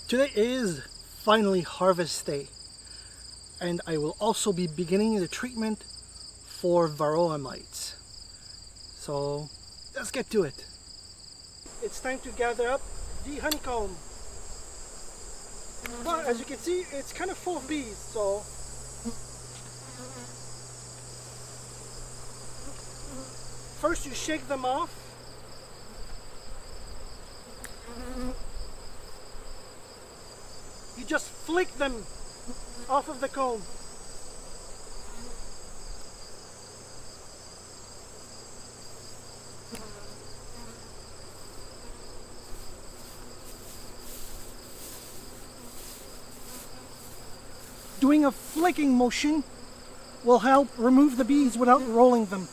Today is finally harvest day, and I will also be beginning the treatment for varroa mites. So let's get to it. It's time to gather up the honeycomb. But as you can see, it's kind of full of bees, so first you shake them off. You just flick them off of the comb. Doing a flicking motion will help remove the bees without rolling them.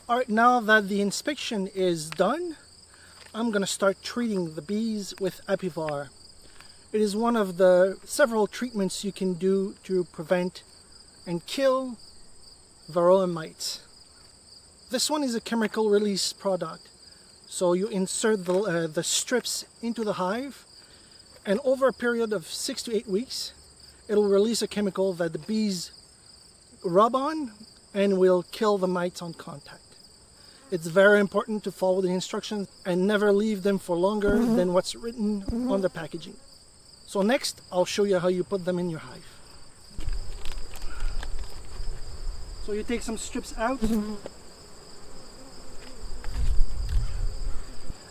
Alright, now that the inspection is done, I'm going to start treating the bees with Apivar. It is one of the several treatments you can do to prevent and kill varroa mites. This one is a chemical release product. So you insert the strips into the hive, and over a period of 6 to 8 weeks, it'll release a chemical that the bees rub on and will kill the mites on contact. It's very important to follow the instructions and never leave them for longer than what's written on the packaging. So next, I'll show you how you put them in your hive. So you take some strips out.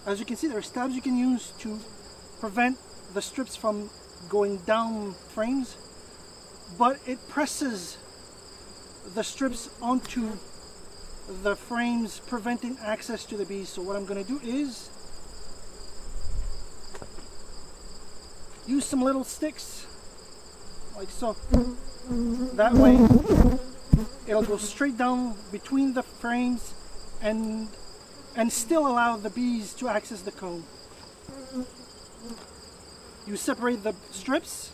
As you can see, there are stabs you can use to prevent the strips from going down frames, but it presses the strips onto the frames, preventing access to the bees. So what I'm going to do is use some little sticks like so. That way it'll go straight down between the frames and still allow the bees to access the comb. You separate the strips.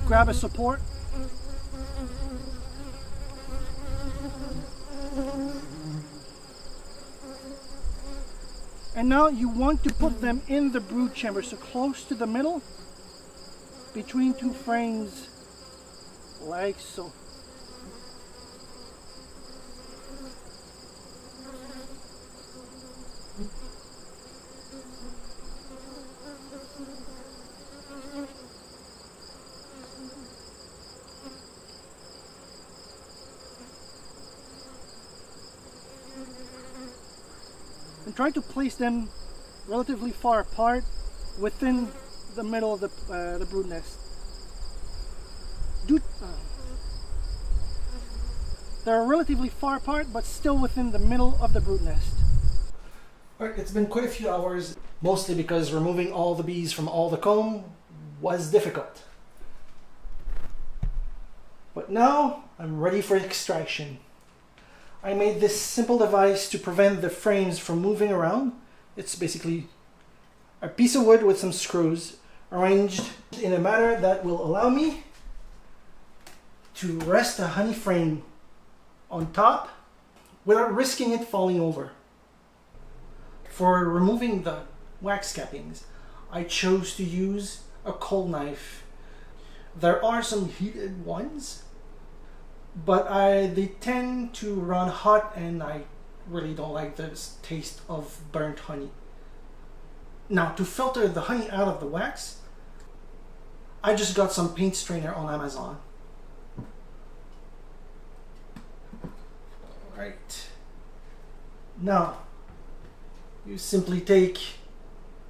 Grab a support. And now you want to put them in the brood chamber, so close to the middle, between two frames, like so. And try to place them relatively far apart within the middle of the brood nest. They're relatively far apart, but still within the middle of the brood nest. Alright, it's been quite a few hours, mostly because removing all the bees from all the comb was difficult. But now I'm ready for extraction. I made this simple device to prevent the frames from moving around. It's basically a piece of wood with some screws arranged in a manner that will allow me to rest a honey frame on top without risking it falling over. For removing the wax cappings, I chose to use a cold knife. There are some heated ones, but they tend to run hot, and I really don't like the taste of burnt honey. Now, to filter the honey out of the wax, I just got some paint strainer on Amazon. Right. Now, you simply take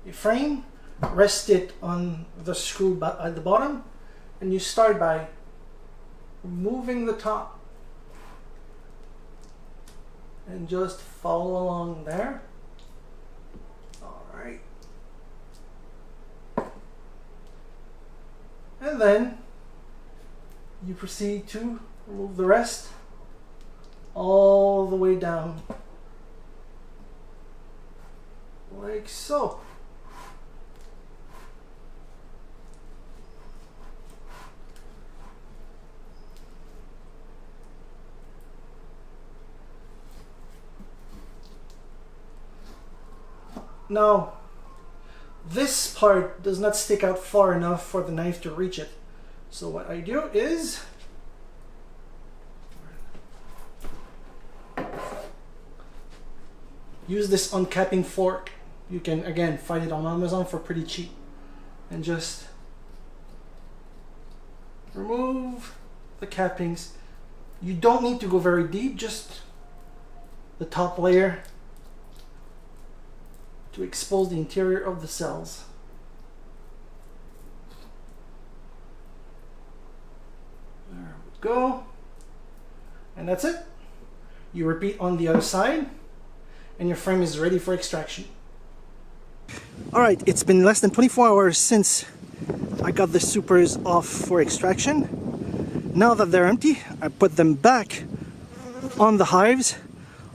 a frame, rest it on the screw at the bottom, and you start by removing the top and just follow along there. Alright. And then you proceed to remove the rest all the way down, like so. Now, this part does not stick out far enough for the knife to reach it. So what I do is use this uncapping fork. You can again find it on Amazon for pretty cheap. And just remove the cappings. You don't need to go very deep, just the top layer to expose the interior of the cells. There we go. And that's it. You repeat on the other side and your frame is ready for extraction. Alright, it's been less than 24 hours since I got the supers off for extraction. Now that they're empty, I put them back on the hives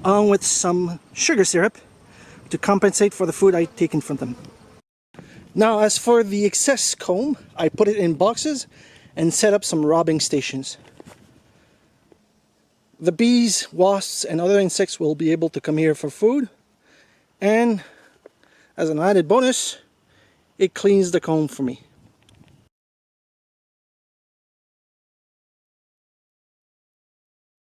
along with some sugar syrup to compensate for the food I'd taken from them. Now as for the excess comb, I put it in boxes and set up some robbing stations. The bees, wasps, and other insects will be able to come here for food, and as an added bonus, it cleans the comb for me.